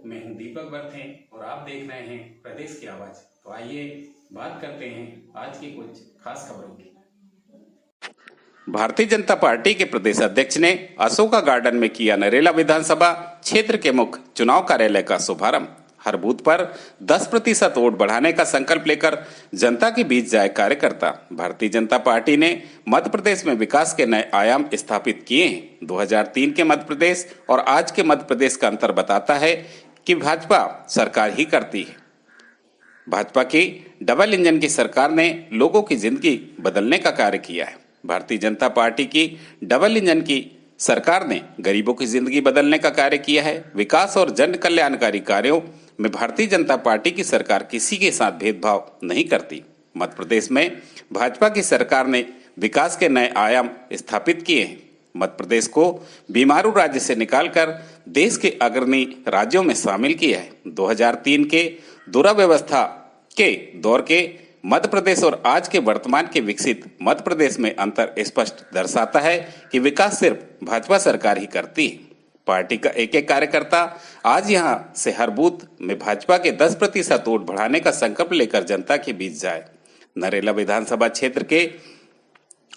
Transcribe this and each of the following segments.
मैं हूं दीपक बर्थे और आप देख रहे हैं प्रदेश की आवाज। तो आइए बात करते हैं आज की कुछ खास खबरों की। भारतीय जनता पार्टी के प्रदेश अध्यक्ष ने अशोका गार्डन में किया नरेला विधानसभा क्षेत्र के मुख्य चुनाव कार्यालय का शुभारंभ। हर बूथ पर 10% वोट बढ़ाने का संकल्प लेकर जनता के बीच जाए कार्यकर्ता। भारतीय जनता पार्टी ने मध्य प्रदेश में विकास के नए आयाम स्थापित किए हैं। 2003 के मध्य प्रदेश और आज के मध्य प्रदेश का अंतर बताता है कि भाजपा सरकार ही करती है। भाजपा की डबल इंजन की सरकार ने लोगों की जिंदगी बदलने का कार्य किया है। भारतीय जनता पार्टी की डबल इंजन की सरकार ने गरीबों की जिंदगी बदलने का कार्य किया है। विकास और जन कल्याणकारी कार्यों में भारतीय जनता पार्टी की सरकार किसी के साथ भेदभाव नहीं करती। मध्य प्रदेश में भाजपा की सरकार ने विकास के नए आयाम स्थापित किए हैं। मध्य प्रदेश को बीमारू राज्य से निकालकर देश के अग्रणी राज्यों में शामिल किया है। 2003 के दुराव्यवस्था के दौर के मध्य प्रदेश और आज के वर्तमान के विकसित मध्य प्रदेश में अंतर स्पष्ट दर्शाता है कि विकास सिर्फ भाजपा सरकार ही करती है। पार्टी का एक एक कार्यकर्ता आज यहां से हर बूथ में भाजपा के 10% वोट बढ़ाने का संकल्प लेकर जनता के बीच जाए। नरेला विधानसभा क्षेत्र के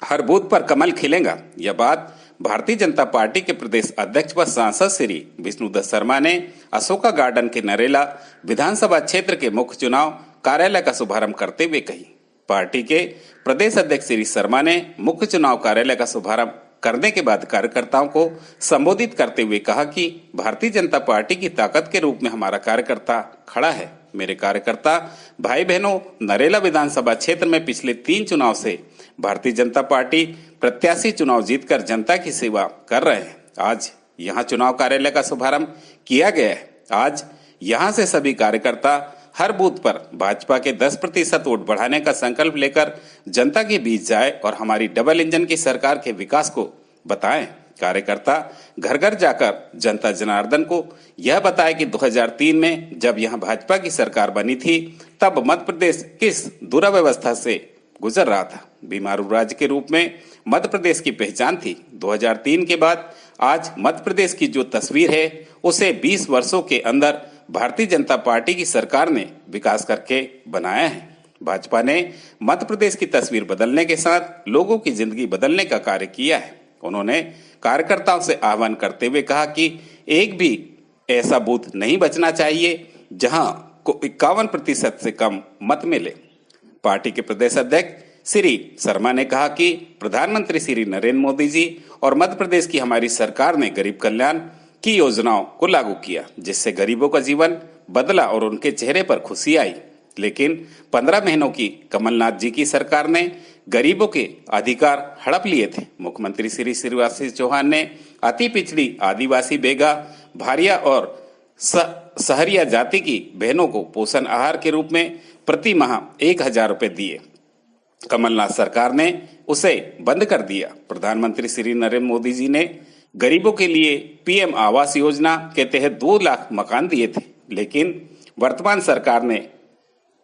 हर बूथ पर कमल खिलेगा। यह बात भारतीय जनता पार्टी के प्रदेश अध्यक्ष व सांसद श्री विष्णुदत्त शर्मा ने अशोका गार्डन के नरेला विधानसभा क्षेत्र के मुख्य चुनाव कार्यालय का शुभारंभ करते हुए कही। पार्टी के प्रदेश अध्यक्ष श्री शर्मा ने मुख्य चुनाव कार्यालय का शुभारंभ करने के बाद कार्यकर्ताओं को संबोधित करते हुए कहा कि भारतीय जनता पार्टी की ताकत के रूप में हमारा कार्यकर्ता खड़ा है। मेरे कार्यकर्ता भाई बहनों, नरेला विधानसभा क्षेत्र में पिछले 3 चुनाव से भारतीय जनता पार्टी प्रत्याशी चुनाव जीतकर जनता की सेवा कर रहे हैं। आज यहाँ चुनाव कार्यालय का शुभारंभ किया गया है। आज यहाँ से सभी कार्यकर्ता हर बूथ पर भाजपा के 10% वोट बढ़ाने का संकल्प लेकर जनता के बीच जाए और हमारी डबल इंजन की सरकार के विकास को बताएं। कार्यकर्ता घर घर जाकर जनता जनार्दन को यह बताए कि 2003 में जब यहां भाजपा की सरकार बनी थी तब मध्य प्रदेश किस दुराव्यवस्था से गुजर रहा था। बीमारू राज्य के रूप में मध्य प्रदेश की पहचान थी। 2003 के बाद आज मध्य प्रदेश की जो तस्वीर है उसे 20 वर्षों के अंदर भारतीय जनता पार्टी की सरकार ने विकास करके बनाया है। भाजपा ने मध्य प्रदेश की तस्वीर बदलने के साथ लोगों की जिंदगी बदलने का कार्य किया है। उन्होंने कार्यकर्ताओं से आह्वान करते हुए कहा कि एक भी ऐसा बूथ नहीं बचना चाहिए जहां को 51% से कम मत मिले। पार्टी के प्रदेश अध्यक्ष श्री शर्मा ने कहा कि प्रधानमंत्री श्री नरेंद्र मोदी जी और मध्य प्रदेश की हमारी सरकार ने गरीब कल्याण की योजनाओं को लागू किया, जिससे गरीबों का जीवन बदला और उनके चेहरे पर खुशी आई। लेकिन 15 महीनों की कमलनाथ जी की सरकार ने गरीबों के अधिकार हड़प लिए थे। मुख्यमंत्री श्री शिवराज सिंह चौहान ने अति पिछड़ी आदिवासी, बेगा, भारिया और सहरिया जाति की बहनों को पोषण आहार के रूप में प्रति माह 1000 रुपए दिए। कमलनाथ सरकार ने उसे बंद कर दिया। प्रधानमंत्री श्री नरेंद्र मोदी जी ने गरीबों के लिए पीएम आवास योजना के तहत 2 लाख मकान दिए थे, लेकिन वर्तमान सरकार ने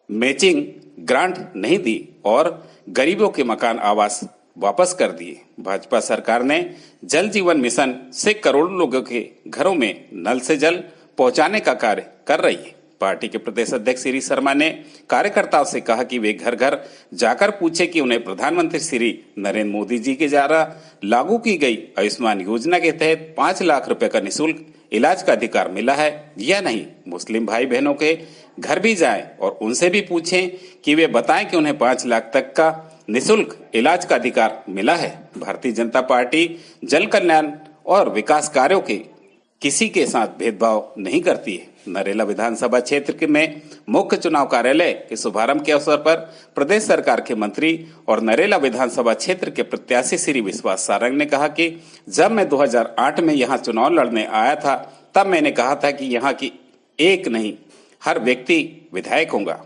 मैचिंग ग्रांट नहीं दी और गरीबों के मकान आवास वापस कर दिए। भाजपा सरकार ने जल जीवन मिशन से करोड़ों लोगों के घरों में नल से जल पहुंचाने का कार्य कर रही है। पार्टी के प्रदेश अध्यक्ष श्री शर्मा ने कार्यकर्ताओं से कहा कि वे घर घर जाकर पूछे कि उन्हें प्रधानमंत्री श्री नरेंद्र मोदी जी के द्वारा लागू की गई आयुष्मान योजना के तहत 5 लाख रुपए का निःशुल्क इलाज का अधिकार मिला है या नहीं। मुस्लिम भाई बहनों के घर भी जाएं और उनसे भी पूछें कि वे बताएं कि उन्हें 5 लाख तक का निःशुल्क इलाज का अधिकार मिला है। भारतीय जनता पार्टी जन कल्याण और विकास कार्यों के किसी के साथ भेदभाव नहीं करती है। नरेला विधानसभा क्षेत्र में मुख्य चुनाव कार्यालय के शुभारंभ के अवसर पर प्रदेश सरकार के मंत्री और नरेला विधानसभा क्षेत्र के प्रत्याशी श्री विश्वास सारंग ने कहा कि जब मैं 2008 में यहाँ चुनाव लड़ने आया था तब मैंने कहा था कि यहाँ की एक नहीं हर व्यक्ति विधायक होगा।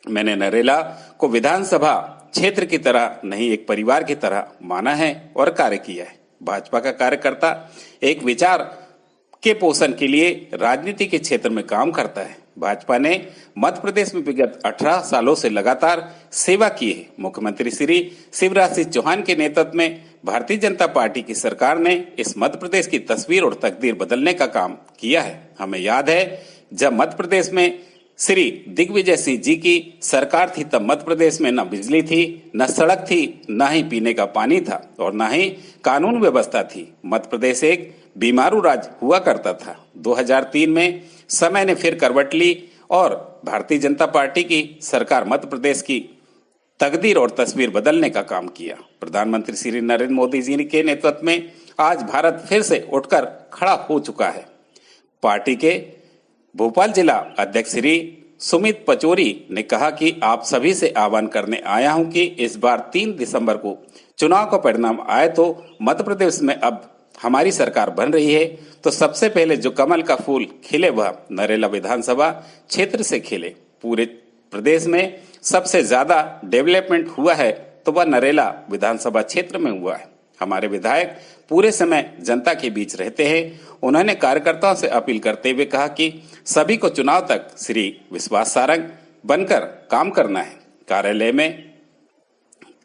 मैंने नरेला को विधानसभा क्षेत्र की तरह नहीं एक परिवार की तरह माना है और कार्य किया है। भाजपा का कार्यकर्ता एक विचार के पोषण के लिए राजनीति के क्षेत्र में काम करता है। भाजपा ने मध्य प्रदेश में विगत 18 सालों से लगातार सेवा की है। मुख्यमंत्री श्री शिवराज सिंह चौहान के नेतृत्व में भारतीय जनता पार्टी की सरकार ने इस मध्य प्रदेश की तस्वीर और तकदीर बदलने का काम किया है। हमें याद है जब मध्य प्रदेश में श्री दिग्विजय सिंह जी की सरकार थी तब मध्य प्रदेश में न बिजली थी, न सड़क थी, न ही पीने का पानी था और न ही कानून व्यवस्था थी। मध्य प्रदेश एक बीमारू राज्य हुआ करता था। 2003 में समय ने फिर करवट ली और भारतीय जनता पार्टी की सरकार मध्य प्रदेश की तकदीर और तस्वीर बदलने का काम किया। प्रधानमंत्री श्री नरेंद्र मोदी जी के नेतृत्व में आज भारत फिर से उठकर खड़ा हो चुका है। पार्टी के भोपाल जिला अध्यक्ष श्री सुमित पचौरी ने कहा कि आप सभी से आह्वान करने आया हूं कि इस बार 3 दिसंबर को चुनाव का परिणाम आए तो मध्य प्रदेश में अब हमारी सरकार बन रही है तो सबसे पहले जो कमल का फूल खिले वह नरेला विधानसभा क्षेत्र से खिले। पूरे प्रदेश में सबसे ज्यादा डेवलपमेंट हुआ है तो वह नरेला विधानसभा क्षेत्र में हुआ है। हमारे विधायक पूरे समय जनता के बीच रहते हैं। उन्होंने कार्यकर्ताओं से अपील करते हुए कहा कि सभी को चुनाव तक श्री विश्वास सारंग बनकर काम करना है।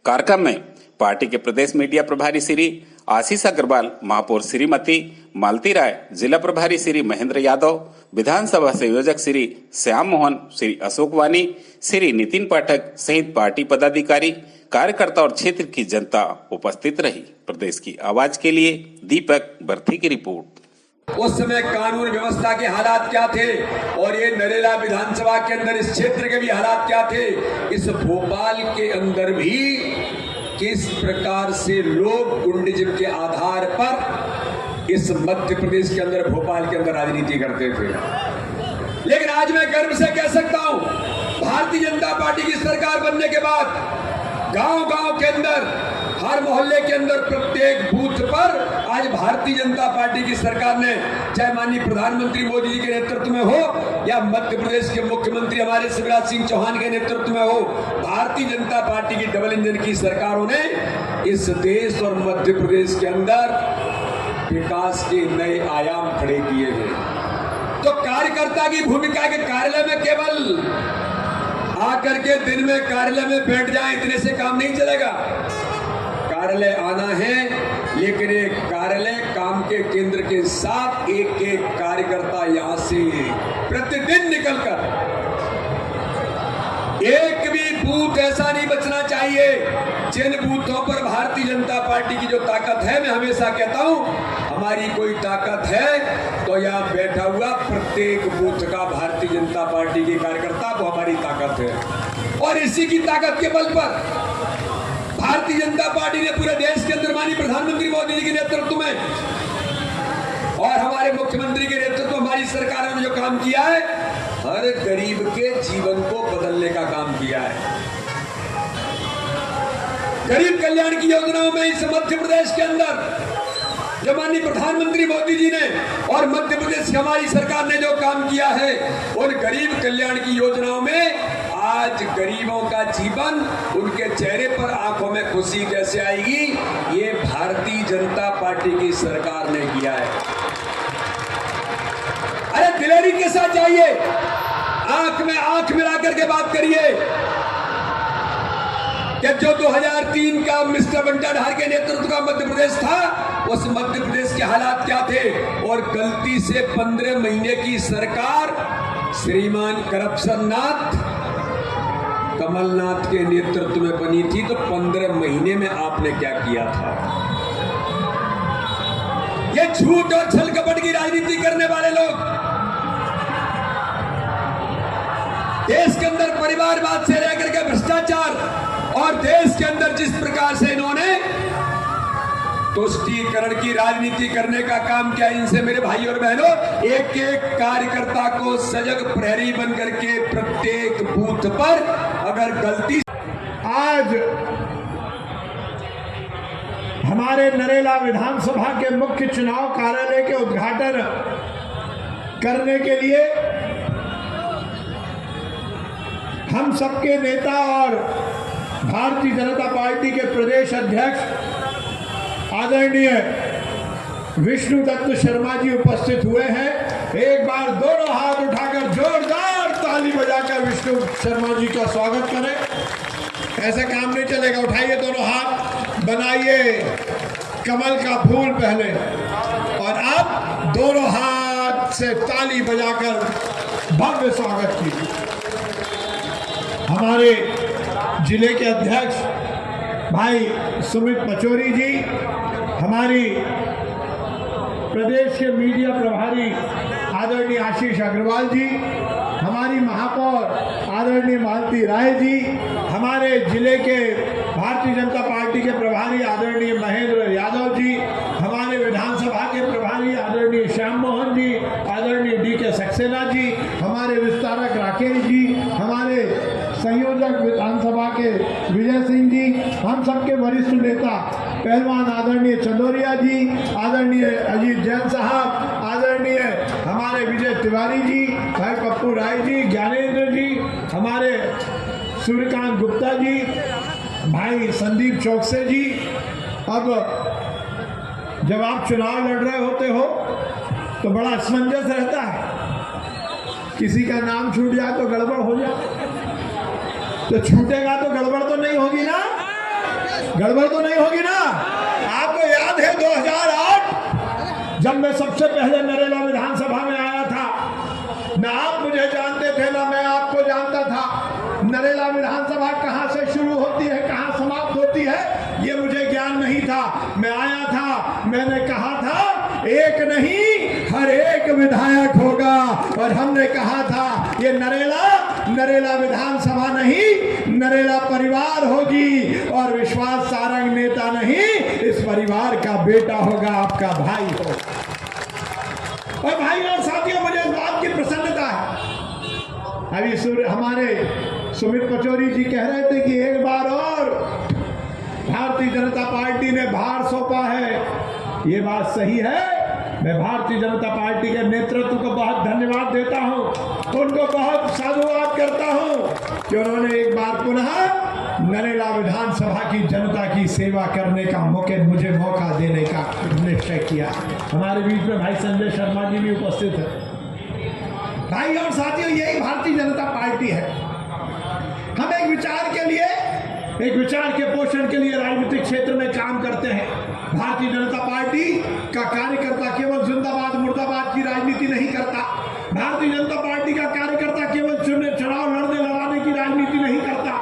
कार्यक्रम में पार्टी के प्रदेश मीडिया प्रभारी श्री आशीष अग्रवाल, महापौर श्रीमती मालती राय, जिला प्रभारी श्री महेंद्र यादव, विधानसभा संयोजक श्री श्याम मोहन, श्री अशोक वानी, श्री नितिन पाठक सहित पार्टी पदाधिकारी, कार्यकर्ता और क्षेत्र की जनता उपस्थित रही। प्रदेश की आवाज के लिए दीपक बर्थी की रिपोर्ट। उस समय कानून व्यवस्था के हालात क्या थे और ये नरेला विधानसभा के अंदर इस क्षेत्र के भी हालात क्या थे, इस भोपाल के अंदर भी किस प्रकार से लोग गुंडिज्म के आधार पर इस मध्य प्रदेश के अंदर भोपाल के अंदर राजनीति करते थे। लेकिन आज मैं गर्व से कह सकता हूं, भारतीय जनता पार्टी की सरकार बनने के बाद गांव-गांव के अंदर, हर मोहल्ले के अंदर, प्रत्येक बूथ पर आज भारतीय जनता पार्टी की सरकार ने, चाहे माननीय प्रधानमंत्री मोदी जी के नेतृत्व में हो या मध्य प्रदेश के मुख्यमंत्री हमारे शिवराज सिंह चौहान के नेतृत्व में हो, भारतीय जनता पार्टी की डबल इंजन की सरकारों ने इस देश और मध्य प्रदेश के अंदर विकास के नए आयाम खड़े किए हैं। तो कार्यकर्ता की भूमिका के कार्यालय में केवल आकर के दिन में कार्यालय में बैठ जाए, इतने से काम नहीं चलेगा। कार्यालय आना है, लेकिन एक कार्यालय काम के केंद्र के साथ एक एक कार्यकर्ता यहां से प्रतिदिन निकलकर, एक भी बूथ ऐसा नहीं बचना चाहिए जिन बूथों पर भारतीय जनता पार्टी की जो ताकत है। मैं हमेशा कहता हूं, हमारी कोई ताकत है तो यहां बैठा हुआ प्रत्येक बूथ का भारतीय जनता पार्टी के कार्यकर्ता, वो हमारी ताकत है। और इसी की ताकत के बल पर भारतीय जनता पार्टी ने पूरे देश के अंदर माननीय प्रधानमंत्री मोदी जी के नेतृत्व में और हमारे मुख्यमंत्री के नेतृत्व में हमारी सरकार ने जो काम किया है, हर गरीब के जीवन को बदलने का काम किया है। गरीब कल्याण की योजनाओं में इस मध्य प्रदेश के अंदर जो माननीय प्रधानमंत्री मोदी जी ने और मध्य प्रदेश की हमारी सरकार ने जो काम किया है, उन गरीब कल्याण की योजनाओं में आज गरीबों का जीवन, उनके चेहरे पर आंखों में खुशी कैसे आएगी, ये भारतीय जनता पार्टी की सरकार ने किया है। अरे दिलेरी के साथ जाइए, आंख में आंख मिला करके बात करिए कि जो 2003 का मिस्टर बंटाधार के नेतृत्व का मध्य प्रदेश था, उस मध्य प्रदेश के हालात क्या थे। और गलती से 15 महीने की सरकार श्रीमान करप्शन नाथ कमलनाथ के नेतृत्व में बनी थी, तो 15 महीने में आपने क्या किया था। ये झूठ और छल कपट की राजनीति करने वाले लोग देश के अंदर परिवारवाद से लेकर के भ्रष्टाचार और देश के अंदर जिस प्रकार से इन्होंने तुष्टीकरण की राजनीति करने का काम किया, इनसे मेरे भाई और बहनों, एक एक कार्यकर्ता को सजग प्रहरी बनकर के प्रत्येक बूथ पर अगर गलती। आज हमारे नरेला विधानसभा के मुख्य चुनाव कार्यालय के उद्घाटन करने के लिए हम सबके नेता और भारतीय जनता पार्टी के प्रदेश अध्यक्ष आदरणीय विष्णु दत्त शर्मा जी उपस्थित हुए हैं। एक बार दोनों हाथ उठाकर जोरदार ताली बजाकर विष्णु शर्मा जी का स्वागत करें। ऐसे काम नहीं चलेगा, उठाइए दोनों हाथ, बनाइए कमल का फूल पहले और अब दोनों हाथ से ताली बजाकर भव्य स्वागत कीजिए। हमारे जिले के अध्यक्ष भाई सुमित पचौरी जी, हमारी प्रदेश के मीडिया प्रभारी आदरणीय आशीष अग्रवाल जी, हमारी महापौर आदरणीय मालती राय जी, हमारे जिले के भारतीय जनता पार्टी के प्रभारी आदरणीय महेंद्र यादव जी, हमारे विधानसभा के प्रभारी आदरणीय श्याम मोहन जी, आदरणीय DK सक्सेना जी, हमारे विस्तारक राकेश जी, हमारे संयोजक विधानसभा के विजय सिंह जी, हम सबके वरिष्ठ नेता पहलवान आदरणीय चंदोरिया जी, आदरणीय अजीत जैन साहब, आदरणीय हमारे विजय तिवारी जी, भाई पप्पू राय जी, ज्ञानेंद्र जी, हमारे सूर्यकांत गुप्ता जी, भाई संदीप चौकसे जी। अब जब आप चुनाव लड़ रहे होते हो तो बड़ा असमंजस रहता है, किसी का नाम छूट जाए तो गड़बड़ हो जाए, तो छूटेगा तो गड़बड़ तो नहीं होगी ना, गड़बड़ तो नहीं होगी ना। आपको याद है 2008 जब मैं सबसे पहले नरेला विधानसभा में आया था, ना आप मुझे जानते थे ना मैं आपको जानता था। नरेला विधानसभा कहां से शुरू होती है, कहां समाप्त होती है, ये मुझे ज्ञान नहीं था। मैं आया था, मैंने कहा था एक नहीं हर एक विधायक होगा, और हमने कहा था ये नरेला विधानसभा नहीं नरेला परिवार होगी, और विश्वास सारंग नेता नहीं इस परिवार का बेटा होगा, आपका भाई हो। और भाई और साथियों, मुझे इस बात की प्रसन्नता है, अभी हमारे सुमित पचौरी जी कह रहे थे कि एक बार और भारतीय जनता पार्टी ने भार सौंपा है। ये बात सही है। मैं भारतीय जनता पार्टी के नेतृत्व को बहुत धन्यवाद देता हूं, उनको बहुत साधुवाद करता हूं कि उन्होंने एक बार पुनः नरेला विधानसभा की जनता की सेवा करने का मुझे मौका देने का निश्चय किया। हमारे बीच में भाई संजय शर्मा जी भी उपस्थित है। भाई और साथियों, यही भारतीय जनता पार्टी है। हम एक विचार के पोषण के लिए राजनीतिक क्षेत्र में काम करते हैं। भारतीय जनता पार्टी का कार्यकर्ता केवल जिंदाबाद मुर्दाबाद की राजनीति नहीं करता। भारतीय जनता पार्टी का कार्यकर्ता केवल चुनाव लड़ने की राजनीति नहीं करता।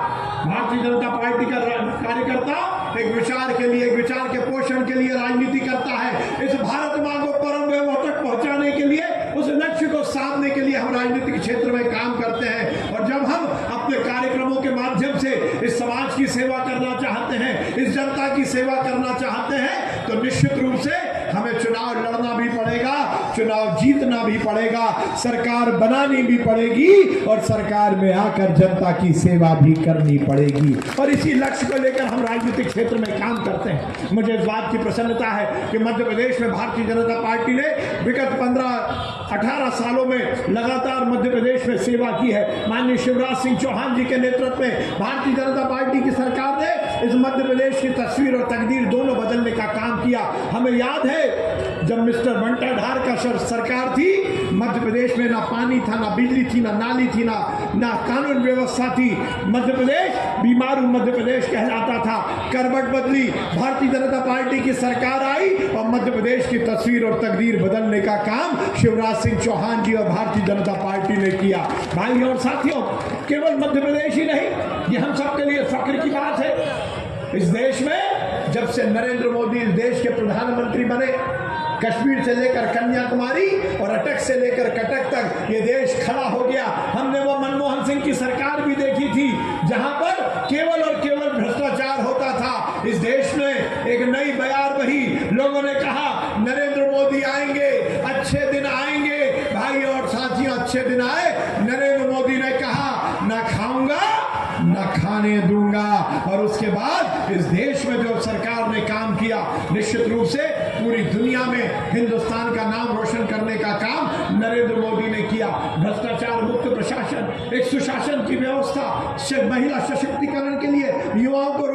भारतीय जनता पार्टी का कार्यकर्ता एक विचार के पोषण के लिए राजनीति करता है। इस भारत मां को परम वैभव तक पहुंचाने के लिए, उस लक्ष्य को साधने के लिए हम राजनीतिक क्षेत्र में काम करते हैं। और जब हम अपने कार्यक्रमों के माध्यम से इस समाज की सेवा करना चाहते हैं, इस जनता की सेवा करना चाहते हैं, तो निश्चित रूप से हमें चुनाव लड़ना भी पड़ेगा, चुनाव जीतना भी पड़ेगा, सरकार बनानी भी पड़ेगी, और सरकार में आकर जनता की सेवा भी करनी पड़ेगी। और इसी लक्ष्य को लेकर हम राजनीतिक क्षेत्र में काम करते हैं। मुझे इस बात की प्रसन्नता है कि मध्य प्रदेश में भारतीय जनता पार्टी ने विगत 15-18 सालों में लगातार मध्य प्रदेश में सेवा की है। माननीय शिवराज सिंह चौहान जी के नेतृत्व में भारतीय जनता पार्टी की सरकार ने इस मध्य प्रदेश की तस्वीर और तकदीर दोनों बदलने का काम किया। हमें याद है जब मिस्टर बंटाधार का सरकार थी, मध्य प्रदेश में ना पानी था, ना बिजली थी, ना नाली थी, ना कानून व्यवस्था थी। मध्य प्रदेश बीमारू मध्य प्रदेश कहलाता था। करवट बदली, भारतीय जनता पार्टी की सरकार आई और मध्य प्रदेश की तस्वीर और तकदीर बदलने का काम शिवराज सिंह चौहान जी और भारतीय जनता पार्टी ने किया। भाई और साथियों, केवल मध्य प्रदेश ही नहीं, ये हम सबके लिए फख्र की बात है। इस देश में जब से नरेंद्र मोदी इस देश के प्रधानमंत्री बने, कश्मीर से लेकर कन्याकुमारी और अटक से लेकर कटक तक ये देश खड़ा हो गया। हमने वो मनमोहन सिंह की सरकार भी देखी थी जहां पर केवल और केवल भ्रष्टाचार होता था। इस देश में एक नई बयार बही, लोगों ने कहा नरेंद्र मोदी आएंगे, अच्छे दिन आएंगे। भाई और साथियों, अच्छे दिन आए। नरेंद्र मोदी ने कहा ना खाऊंगा ना खाने दूंगा, और उसके बाद इस देश में जो सरकार ने काम किया, निश्चित रूप से पूरी दुनिया में हिंदुस्तान का नाम रोशन करने का काम नरेंद्र मोदी ने किया। भ्रष्टाचार मुक्त प्रशासन, एक सुशासन की व्यवस्था, महिला सशक्तिकरण के लिए, युवाओं को